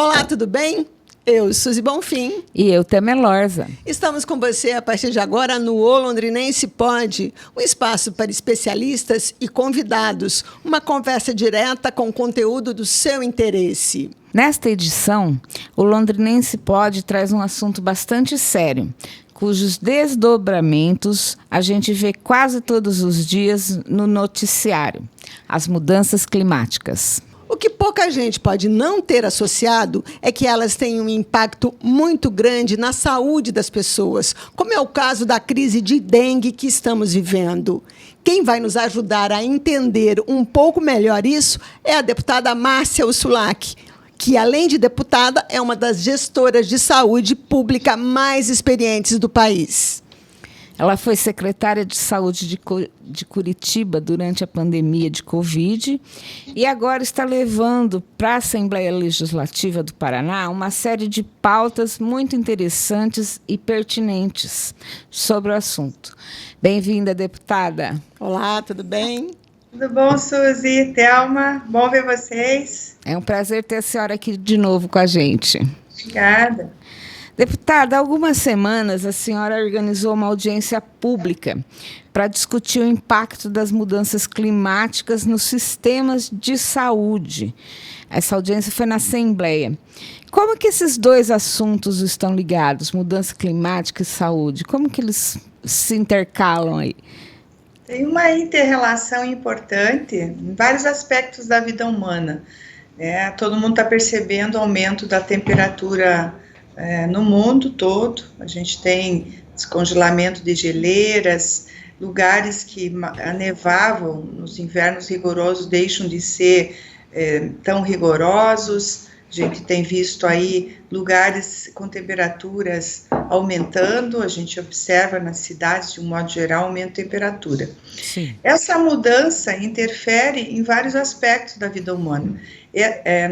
Olá, tudo bem? Eu, Suzy Bonfim. E eu, Tâmara Lorza. Estamos com você a partir de agora no O Londrinense Pode, um espaço para especialistas e convidados, uma conversa direta com conteúdo do seu interesse. Nesta edição, o Londrinense Pode traz um assunto bastante sério, cujos desdobramentos a gente vê quase todos os dias no noticiário: as mudanças climáticas. O que pouca gente pode não ter associado é que elas têm um impacto muito grande na saúde das pessoas, como é o caso da crise de dengue que estamos vivendo. Quem vai nos ajudar a entender um pouco melhor isso é a deputada Márcia Ursulac, que, além de deputada, é uma das gestoras de saúde pública mais experientes do país. Ela foi secretária de Saúde de Curitiba durante a pandemia de Covid e agora está levando para a Assembleia Legislativa do Paraná uma série de pautas muito interessantes e pertinentes sobre o assunto. Bem-vinda, deputada. Olá, tudo bem? Tudo bom, Suzy, Thelma? Bom ver vocês. É um prazer ter a senhora aqui de novo com a gente. Obrigada. Deputada, há algumas semanas a senhora organizou uma audiência pública para discutir o impacto das mudanças climáticas nos sistemas de saúde. Essa audiência foi na Assembleia. Como que esses dois assuntos estão ligados, mudança climática e saúde? Como que eles se intercalam aí? Tem uma inter-relação importante em vários aspectos da vida humana. Todo mundo está percebendo o aumento da temperatura no mundo todo. A gente tem descongelamento de geleiras, lugares que nevavam nos invernos rigorosos deixam de ser tão rigorosos. A gente tem visto aí lugares com temperaturas aumentando, a gente observa nas cidades, de um modo geral, aumento de temperatura. Sim. Essa mudança interfere em vários aspectos da vida humana.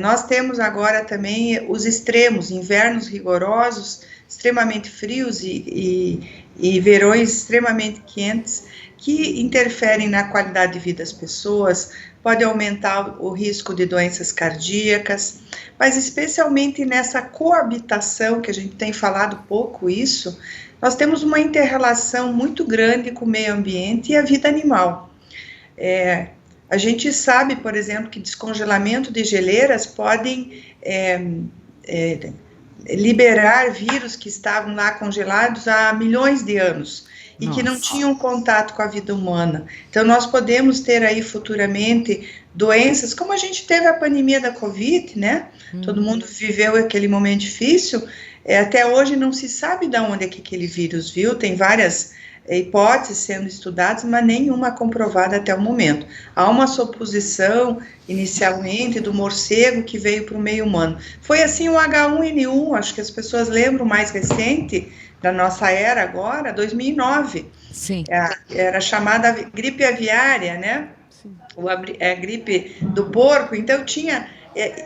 Nós temos agora também os extremos, invernos rigorosos, extremamente frios e verões extremamente quentes, que interferem na qualidade de vida das pessoas, pode aumentar o risco de doenças cardíacas, mas especialmente nessa coabitação, que a gente tem falado pouco isso, nós temos uma inter-relação muito grande com o meio ambiente e a vida animal. A gente sabe, por exemplo, que descongelamento de geleiras podem liberar vírus que estavam lá congelados há milhões de anos e que não tinham contato com a vida humana. Então, nós podemos ter aí futuramente doenças, como a gente teve a pandemia da Covid, né? Todo mundo viveu aquele momento difícil. Até hoje não se sabe de onde é que aquele vírus veio, tem várias hipóteses sendo estudadas, mas nenhuma comprovada até o momento. Há uma suposição, inicialmente, do morcego que veio para o meio humano. Foi assim o H1N1, acho que as pessoas lembram, mais recente, da nossa era agora, 2009. Sim. Era chamada gripe aviária, né? Sim. A gripe do porco. Então, tinha,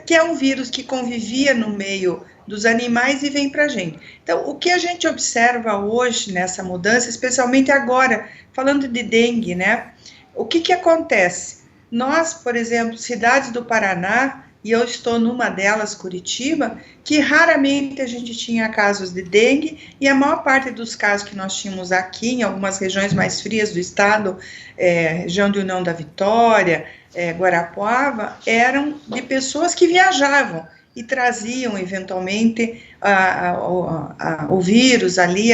que é um vírus que convivia no meio dos animais e vem para a gente. Então, o que a gente observa hoje nessa mudança, especialmente agora, falando de dengue, né? O que acontece? Nós, por exemplo, cidades do Paraná, e eu estou numa delas, Curitiba, que raramente a gente tinha casos de dengue, e a maior parte dos casos que nós tínhamos aqui, em algumas regiões mais frias do estado, região de União da Vitória, Guarapuava, eram de pessoas que viajavam e traziam, eventualmente, o vírus ali,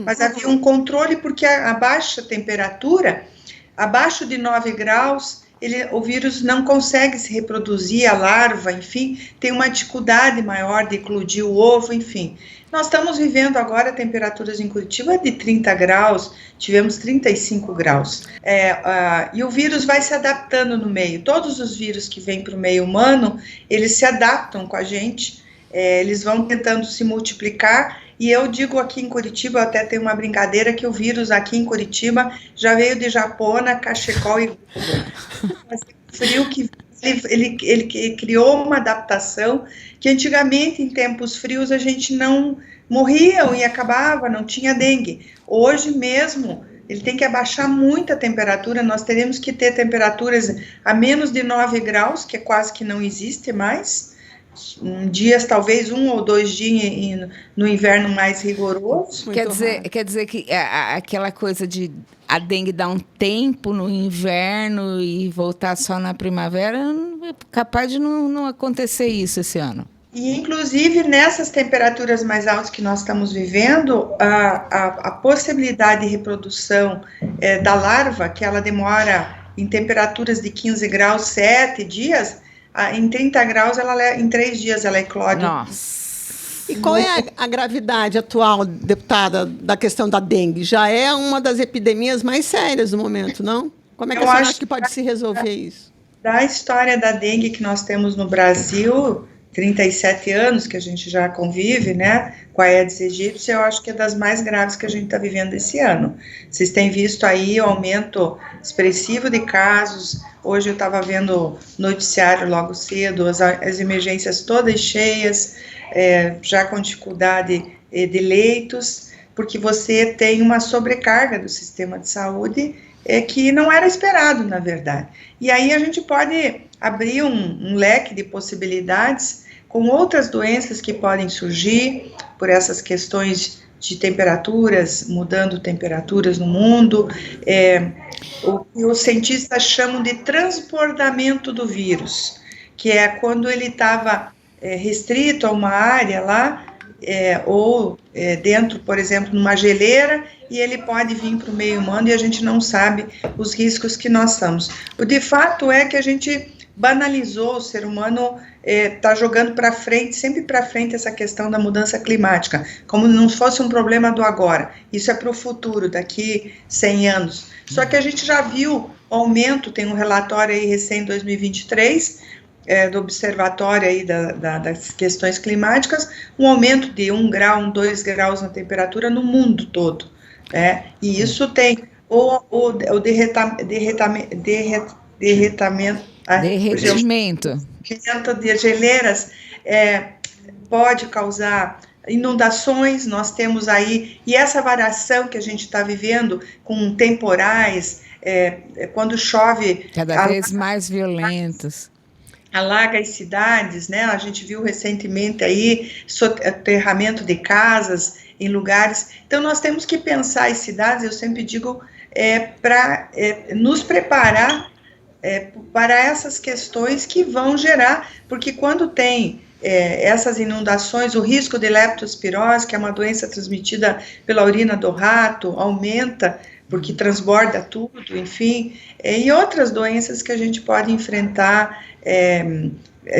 mas havia um controle, porque a baixa temperatura, abaixo de 9 graus, o vírus não consegue se reproduzir, a larva, enfim, tem uma dificuldade maior de eclodir o ovo, enfim. Nós estamos vivendo agora temperaturas em Curitiba de 30 graus, tivemos 35 graus. E o vírus vai se adaptando no meio. Todos os vírus que vêm para o meio humano, eles se adaptam com a gente, eles vão tentando se multiplicar. E eu digo aqui em Curitiba, até tem uma brincadeira que o vírus aqui em Curitiba já veio de Japona, cachecol e frio, que ele criou uma adaptação que antigamente, em tempos frios, a gente não morria e acabava, não tinha dengue. Hoje mesmo, ele tem que abaixar muito a temperatura, nós teremos que ter temperaturas a menos de 9 graus, que quase que não existe mais, dias, talvez 1 ou 2 dias no inverno mais rigoroso. Quer dizer que aquela coisa de a dengue dar um tempo no inverno e voltar só na primavera, é capaz de não acontecer isso esse ano. E, inclusive, nessas temperaturas mais altas que nós estamos vivendo, a possibilidade de reprodução da larva, que ela demora em temperaturas de 15 graus 7 dias, em 30 graus, em 3 dias ela eclode. Nossa! E qual é a gravidade atual, deputada, da questão da dengue? Já é uma das epidemias mais sérias do momento, não? Como é que a senhora acha que pode se resolver isso? Da história da dengue que nós temos no Brasil, 37 anos que a gente já convive, né, com a Aedes aegypti, eu acho que é das mais graves que a gente está vivendo esse ano. Vocês têm visto aí o aumento expressivo de casos. Hoje eu estava vendo noticiário logo cedo, as emergências todas cheias, já com dificuldade de leitos, porque você tem uma sobrecarga do sistema de saúde que não era esperado, na verdade. E aí a gente pode abrir um leque de possibilidades com outras doenças que podem surgir por essas questões de temperaturas, mudando temperaturas no mundo, o que os cientistas chamam de transbordamento do vírus, que é quando ele estava restrito a uma área lá, ou dentro, por exemplo, numa geleira, e ele pode vir para o meio humano e a gente não sabe os riscos que nós estamos. O de fato é que a gente banalizou, o ser humano está jogando para frente, sempre para frente, essa questão da mudança climática, como não fosse um problema do agora. Isso é para o futuro, daqui 100 anos. Só que a gente já viu o aumento, tem um relatório aí recém 2023, do observatório aí das questões climáticas, um aumento de 1 grau, 2 graus na temperatura no mundo todo. E isso tem o derretimento de geleiras, pode causar inundações. Nós temos aí, e essa variação que a gente está vivendo com temporais, quando chove... Cada vez mais violentos. Alaga as cidades, né? A gente viu recentemente aí soterramento de casas em lugares. Então, nós temos que pensar as cidades, eu sempre digo, para nos preparar para essas questões que vão gerar, porque quando tem essas inundações, o risco de leptospirose, que é uma doença transmitida pela urina do rato, aumenta, porque transborda tudo, enfim, e outras doenças que a gente pode enfrentar,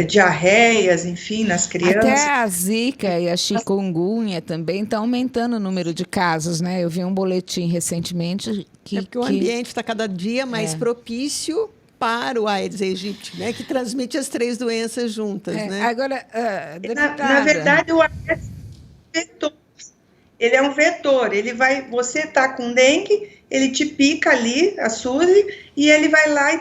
diarreias, enfim, nas crianças. Até a zika e a chikungunya também estão aumentando o número de casos, né? Eu vi um boletim recentemente porque o ambiente está cada dia mais propício para o Aedes aegypti, né? Que transmite as 3 doenças juntas, né? Agora, na verdade, o Aedes é um vetor. Ele é um vetor. Você está com dengue, ele te pica ali, a Suzy, e ele vai lá e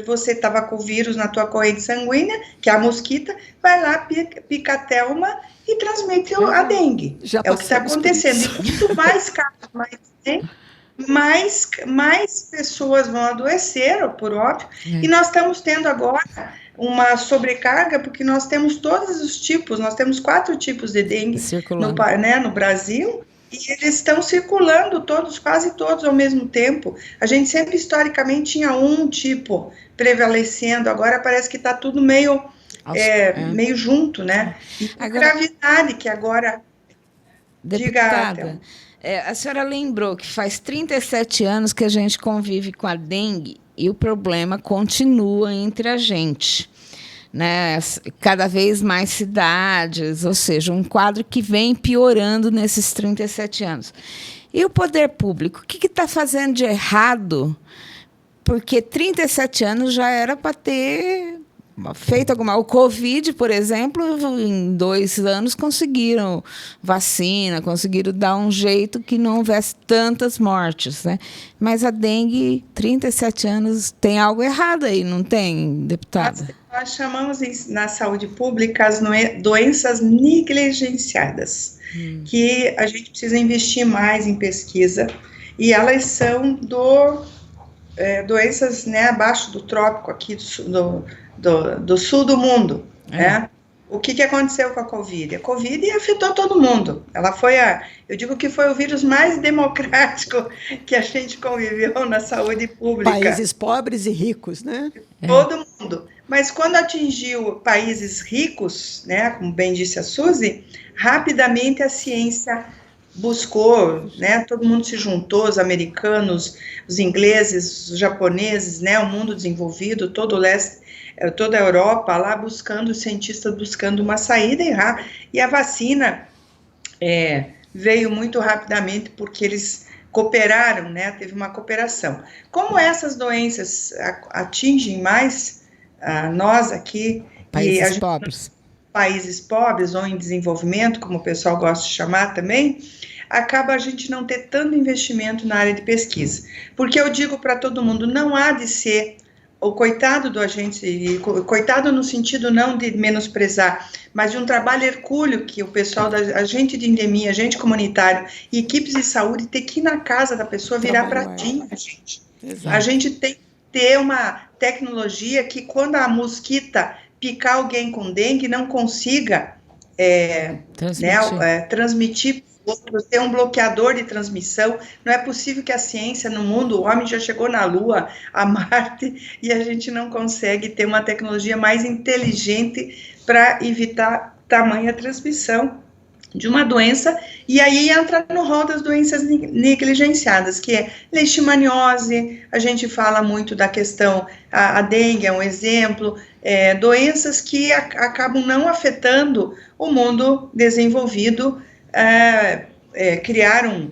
você estava com o vírus na tua corrente sanguínea, que é a mosquita, vai lá, pica a Thelma e transmite a dengue. É o que está acontecendo. E quanto mais casos mais tem, mais pessoas vão adoecer, por óbvio, e nós estamos tendo agora uma sobrecarga, porque nós temos todos os tipos, nós temos 4 tipos de dengue no Brasil, e eles estão circulando quase todos ao mesmo tempo. A gente sempre, historicamente, tinha um tipo prevalecendo, agora parece que está tudo meio junto, né? E a gravidade que agora... Deputada, a senhora lembrou que faz 37 anos que a gente convive com a dengue e o problema continua entre a gente, né? Cada vez mais cidades, ou seja, um quadro que vem piorando nesses 37 anos. E o poder público, o que está fazendo de errado? Porque 37 anos já era para ter feito alguma... O Covid, por exemplo, em 2 anos conseguiram vacina, conseguiram dar um jeito que não houvesse tantas mortes, né? Mas a dengue, 37 anos, tem algo errado aí, não tem, deputada? Nós chamamos na saúde pública as doenças negligenciadas, que a gente precisa investir mais em pesquisa, e elas são doenças, né, abaixo do trópico aqui do sul do mundo, né? o que aconteceu com a Covid? A Covid afetou todo mundo. Ela foi eu digo que foi o vírus mais democrático que a gente conviveu na saúde pública. Países pobres e ricos, né? Todo mundo. Mas quando atingiu países ricos, né, como bem disse a Suzy, rapidamente a ciência buscou, né, todo mundo se juntou, os americanos, os ingleses, os japoneses, né, o mundo desenvolvido, todo o leste, toda a Europa lá buscando, os cientistas buscando uma saída, e a vacina veio muito rapidamente porque eles cooperaram, né, teve uma cooperação. Como essas doenças atingem mais nós aqui, países pobres ou em desenvolvimento, como o pessoal gosta de chamar também, acaba a gente não ter tanto investimento na área de pesquisa. Porque eu digo para todo mundo, não há de ser o coitado do agente, coitado no sentido não de menosprezar, mas de um trabalho hercúleo que o pessoal da agente de endemia, agente comunitário e equipes de saúde tem que ir na casa da pessoa virar pratinho, gente. Exato. A gente tem que ter uma tecnologia que quando a mosquita picar alguém com dengue não consiga transmitir, ter um bloqueador de transmissão. Não é possível que a ciência no mundo, o homem já chegou na Lua, a Marte, e a gente não consegue ter uma tecnologia mais inteligente para evitar tamanha transmissão de uma doença, e aí entra no rol das doenças negligenciadas, que é leishmaniose, a gente fala muito da questão, a dengue é um exemplo, doenças que acabam não afetando o mundo desenvolvido, criaram,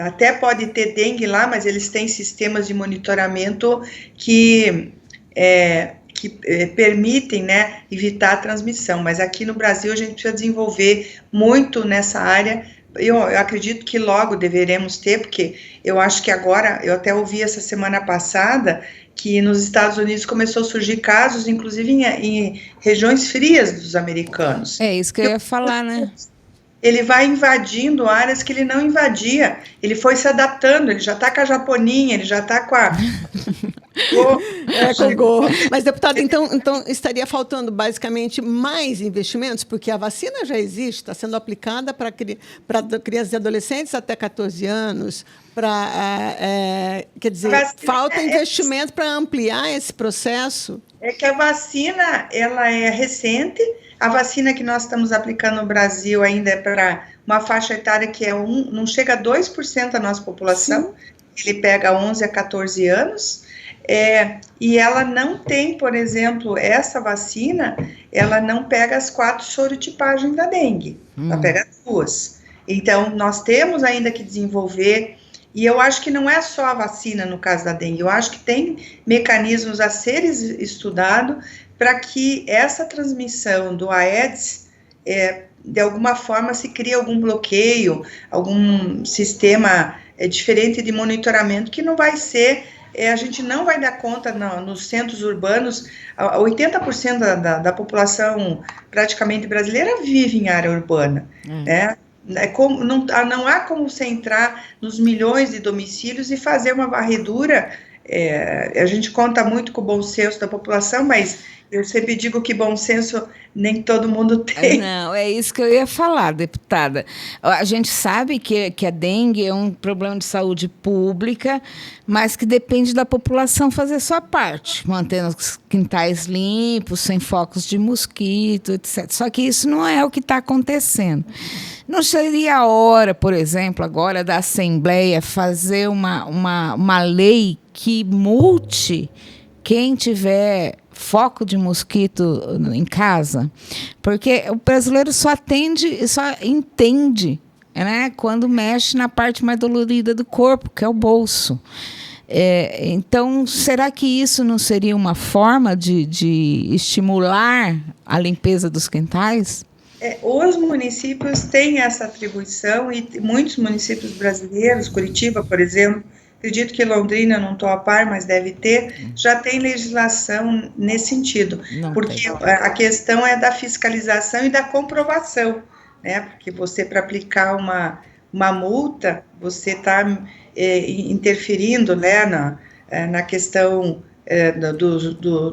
até pode ter dengue lá, mas eles têm sistemas de monitoramento que permitem, né, evitar a transmissão, mas aqui no Brasil a gente precisa desenvolver muito nessa área. Eu acredito que logo deveremos ter, porque eu acho que agora, eu até ouvi essa semana passada, que nos Estados Unidos começou a surgir casos, inclusive em regiões frias dos americanos. É isso que eu ia falar, né? Ele vai invadindo áreas que ele não invadia, ele foi se adaptando, ele já está com a japoninha, ele já está com a... com o gorro. Mas, deputado, então estaria faltando basicamente mais investimentos, porque a vacina já existe, está sendo aplicada para crianças e adolescentes até 14 anos, quer dizer, falta investimento para ampliar esse processo? É que a vacina, ela é recente, a vacina que nós estamos aplicando no Brasil ainda é para uma faixa etária que não chega a 2% da nossa população. Sim. Ele pega 11 a 14 anos, e ela não tem, por exemplo, essa vacina, ela não pega as 4 sorotipagens da dengue, ela pega 2. Então, nós temos ainda que desenvolver, e eu acho que não é só a vacina no caso da dengue, eu acho que tem mecanismos a serem estudados para que essa transmissão do Aedes, de alguma forma, se crie algum bloqueio, algum sistema diferente de monitoramento que não vai ser, a gente não vai dar conta nos centros urbanos, 80% da população praticamente brasileira vive em área urbana, né? Não há como você entrar nos milhões de domicílios e fazer uma varredura. A gente conta muito com o bom senso da população, mas eu sempre digo que bom senso nem todo mundo tem. Não, é isso que eu ia falar, deputada. A gente sabe que a dengue é um problema de saúde pública, mas que depende da população fazer sua parte, mantendo os quintais limpos, sem focos de mosquito, etc. Só que isso não é o que está acontecendo. Não seria a hora, por exemplo, agora da Assembleia fazer uma lei que multe quem tiver foco de mosquito em casa? Porque o brasileiro só entende, né, quando mexe na parte mais dolorida do corpo, que é o bolso. Então, será que isso não seria uma forma de estimular a limpeza dos quintais? Os municípios têm essa atribuição, e muitos municípios brasileiros, Curitiba, por exemplo, acredito que Londrina, não estou a par, mas deve ter, já tem legislação nesse sentido, porque a questão é da fiscalização e da comprovação, né? Porque você, para aplicar uma multa, você está interferindo, né, na questão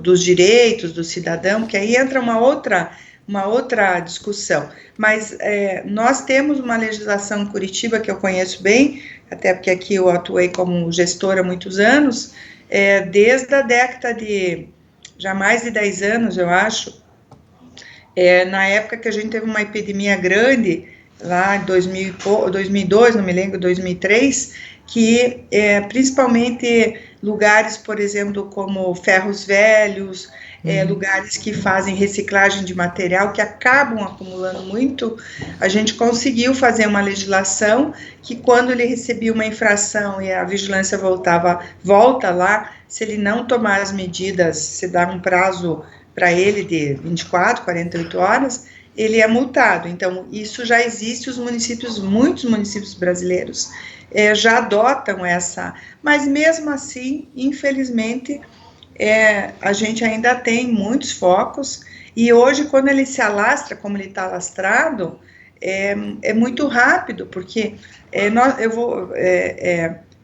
dos direitos do cidadão, que aí entra uma outra uma outra discussão. Mas nós temos uma legislação em Curitiba que eu conheço bem, até porque aqui eu atuei como gestora há muitos anos, desde a década de, já mais de 10 anos, eu acho, na época que a gente teve uma epidemia grande, lá em 2002, não me lembro, 2003, que principalmente lugares, por exemplo, como ferros velhos, lugares que fazem reciclagem de material, que acabam acumulando muito, a gente conseguiu fazer uma legislação que quando ele recebia uma infração e a vigilância volta lá, se ele não tomar as medidas, se dá um prazo para ele de 24, 48 horas, ele é multado. Então, isso já existe, muitos municípios brasileiros já adotam essa, mas mesmo assim, infelizmente, a gente ainda tem muitos focos, e hoje, quando ele se alastra, como ele está alastrado, é muito rápido, porque eu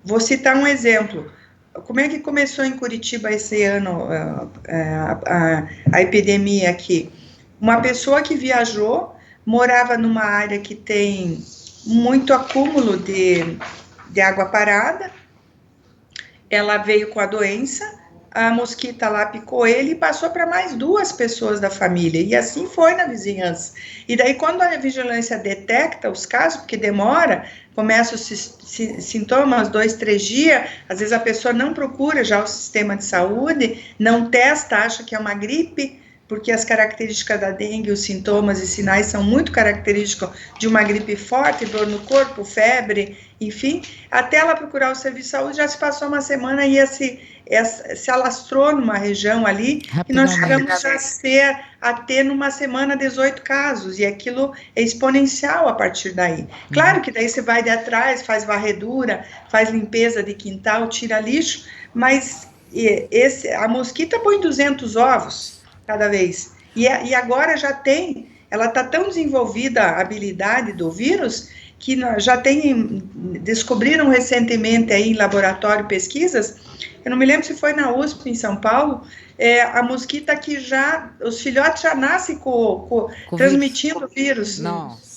vou citar um exemplo. Como é que começou em Curitiba esse ano a epidemia aqui? Uma pessoa que viajou, morava numa área que tem muito acúmulo de água parada, ela veio com a doença, a mosquita lá picou ele e passou para mais 2 pessoas da família, e assim foi na vizinhança. E daí, quando a vigilância detecta os casos, porque demora, começam os sintomas, 2, 3 dias, às vezes a pessoa não procura já o sistema de saúde, não testa, acha que é uma gripe, porque as características da dengue, os sintomas e sinais são muito característicos de uma gripe forte, dor no corpo, febre, enfim, até ela procurar o serviço de saúde, já se passou uma semana e se alastrou numa região ali, e nós chegamos a ter numa semana 18 casos, e aquilo é exponencial a partir daí. Claro que daí você vai de atrás, faz varredura, faz limpeza de quintal, tira lixo, mas a mosquita põe 200 ovos cada vez, e agora já tem, ela está tão desenvolvida a habilidade do vírus, que já descobriram recentemente aí em laboratório pesquisas, eu não me lembro se foi na USP em São Paulo, a mosquita que os filhotes já nascem transmitindo o vírus. Nossa.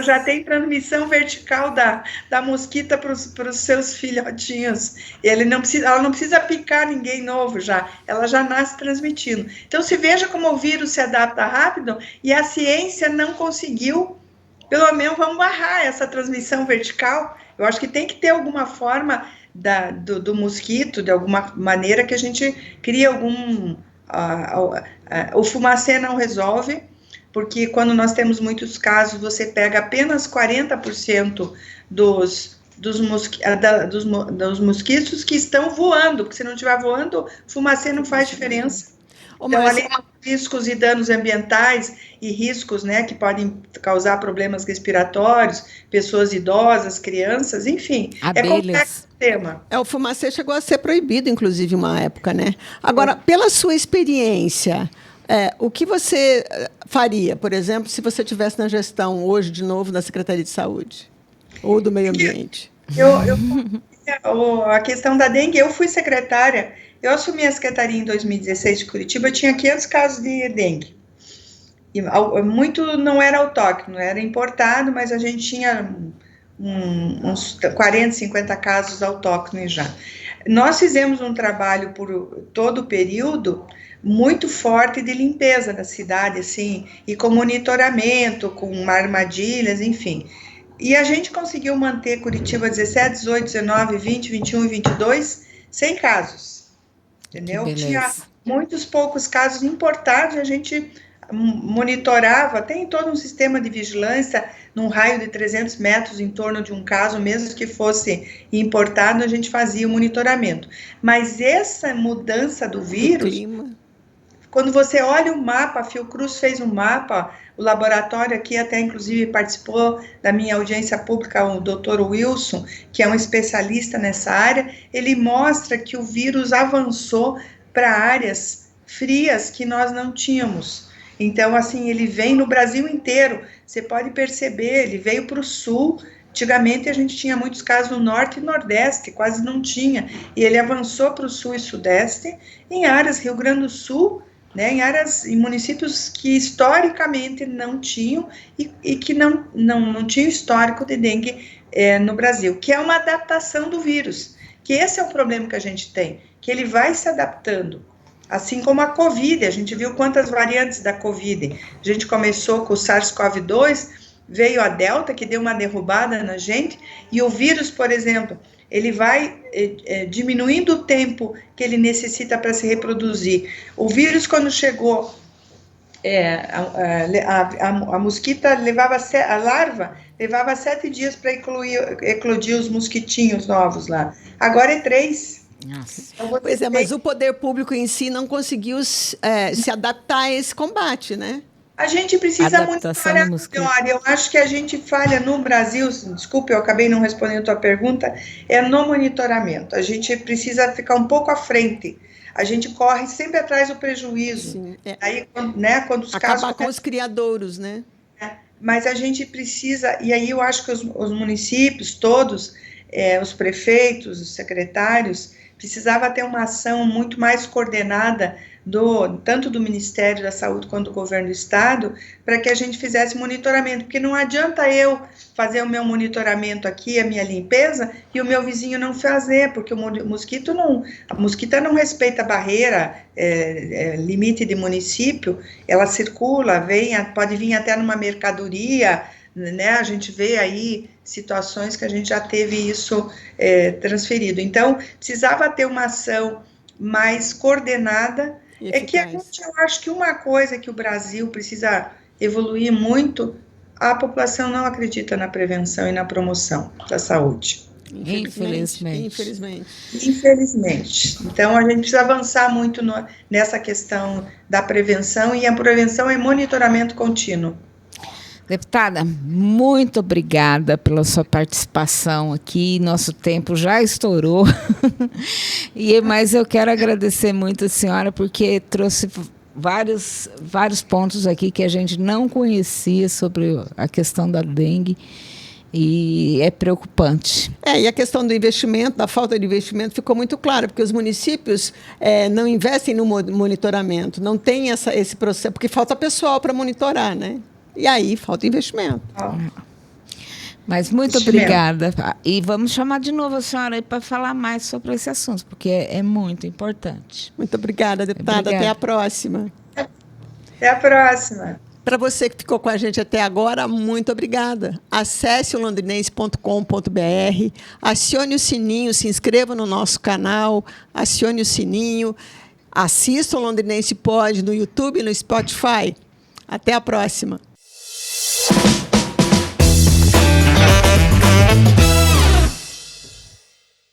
Já tem transmissão vertical da mosquita para os seus filhotinhos. Ela não precisa picar ninguém novo já, ela já nasce transmitindo. Então, se veja como o vírus se adapta rápido, e a ciência não conseguiu, pelo menos vamos barrar essa transmissão vertical. Eu acho que tem que ter alguma forma do mosquito, de alguma maneira que a gente crie o fumacê não resolve, porque quando nós temos muitos casos, você pega apenas 40% dos mosquitos que estão voando, porque se não estiver voando, fumacê não faz diferença. Então, além dos riscos e danos ambientais e riscos, né, que podem causar problemas respiratórios, pessoas idosas, crianças, enfim, abelhas. É complexo o tema. O fumacê chegou a ser proibido, inclusive, uma época, né? Agora, pela sua experiência, o que você faria, por exemplo, se você estivesse na gestão hoje, de novo, da Secretaria de Saúde ou do Meio Ambiente? A questão da dengue, eu fui secretária, eu assumi a secretaria em 2016 de Curitiba, tinha 500 casos de dengue. E muito não era autóctono, era importado, mas a gente tinha uns 40, 50 casos autóctonos já. Nós fizemos um trabalho por todo o período muito forte de limpeza da cidade, assim, e com monitoramento, com armadilhas, enfim. E a gente conseguiu manter Curitiba 17, 18, 19, 20, 21 e 22 sem casos, entendeu? Tinha muitos poucos casos importados, a gente monitorava, tem todo um sistema de vigilância num raio de 300 metros em torno de um caso, mesmo que fosse importado, a gente fazia o monitoramento. Mas essa mudança do vírus, quando você olha o mapa, a Fiocruz fez um mapa, o laboratório aqui até inclusive participou da minha audiência pública, o Dr. Wilson, que é um especialista nessa área, ele mostra que o vírus avançou para áreas frias que nós não tínhamos. Então, assim, ele vem no Brasil inteiro, você pode perceber, ele veio para o sul. Antigamente a gente tinha muitos casos no norte e nordeste, quase não tinha, e ele avançou para o sul e sudeste, em áreas Rio Grande do Sul, né, em municípios que historicamente não tinham e que não tinham histórico de dengue no Brasil, que é uma adaptação do vírus, que esse é o problema que a gente tem, que ele vai se adaptando, assim como a Covid, a gente viu quantas variantes da Covid, a gente começou com o SARS-CoV-2, veio a Delta, que deu uma derrubada na gente, e o vírus, por exemplo, ele vai diminuindo o tempo que ele necessita para se reproduzir. O vírus, quando chegou, a mosquita a larva levava 7 dias para eclodir os mosquitinhos novos lá. Agora é 3. Então, pois é, mas o poder público em si não conseguiu se adaptar a esse combate, né? A gente precisa monitorar melhor. Eu acho que a gente falha no Brasil, desculpe, eu acabei não respondendo a tua pergunta, no monitoramento. A gente precisa ficar um pouco à frente. A gente corre sempre atrás do prejuízo. Sim, Aí, né, quando os acabar casos... com os criadouros, né? Mas a gente precisa, e aí eu acho que os municípios todos, os prefeitos, os secretários, precisava ter uma ação muito mais coordenada tanto do Ministério da Saúde quanto do Governo do Estado, para que a gente fizesse monitoramento, porque não adianta eu fazer o meu monitoramento aqui, a minha limpeza, e o meu vizinho não fazer, porque a mosquita não respeita a barreira, limite de município, ela circula, pode vir até numa mercadoria, né? A gente vê aí situações que a gente já teve isso transferido. Então, precisava ter uma ação mais coordenada. Que eu acho que uma coisa que o Brasil precisa evoluir muito, a população não acredita na prevenção e na promoção da saúde. Infelizmente. Então, a gente precisa avançar muito nessa questão da prevenção, e a prevenção é monitoramento contínuo. Deputada, muito obrigada pela sua participação aqui. Nosso tempo já estourou. Mas eu quero agradecer muito a senhora, porque trouxe vários pontos aqui que a gente não conhecia sobre a questão da dengue. E é preocupante. E a questão do investimento, da falta de investimento, ficou muito clara, porque os municípios não investem no monitoramento, não tem esse processo, porque falta pessoal para monitorar, né? E aí falta investimento. Mas muito obrigada. E vamos chamar de novo a senhora aí para falar mais sobre esse assunto, porque é muito importante. Muito obrigada, deputada. Obrigada. Até a próxima. Até a próxima. Para você que ficou com a gente até agora, muito obrigada. Acesse o londrinense.com.br, acione o sininho, se inscreva no nosso canal, acione o sininho, assista o Londrinense Pod no YouTube e no Spotify. Até a próxima.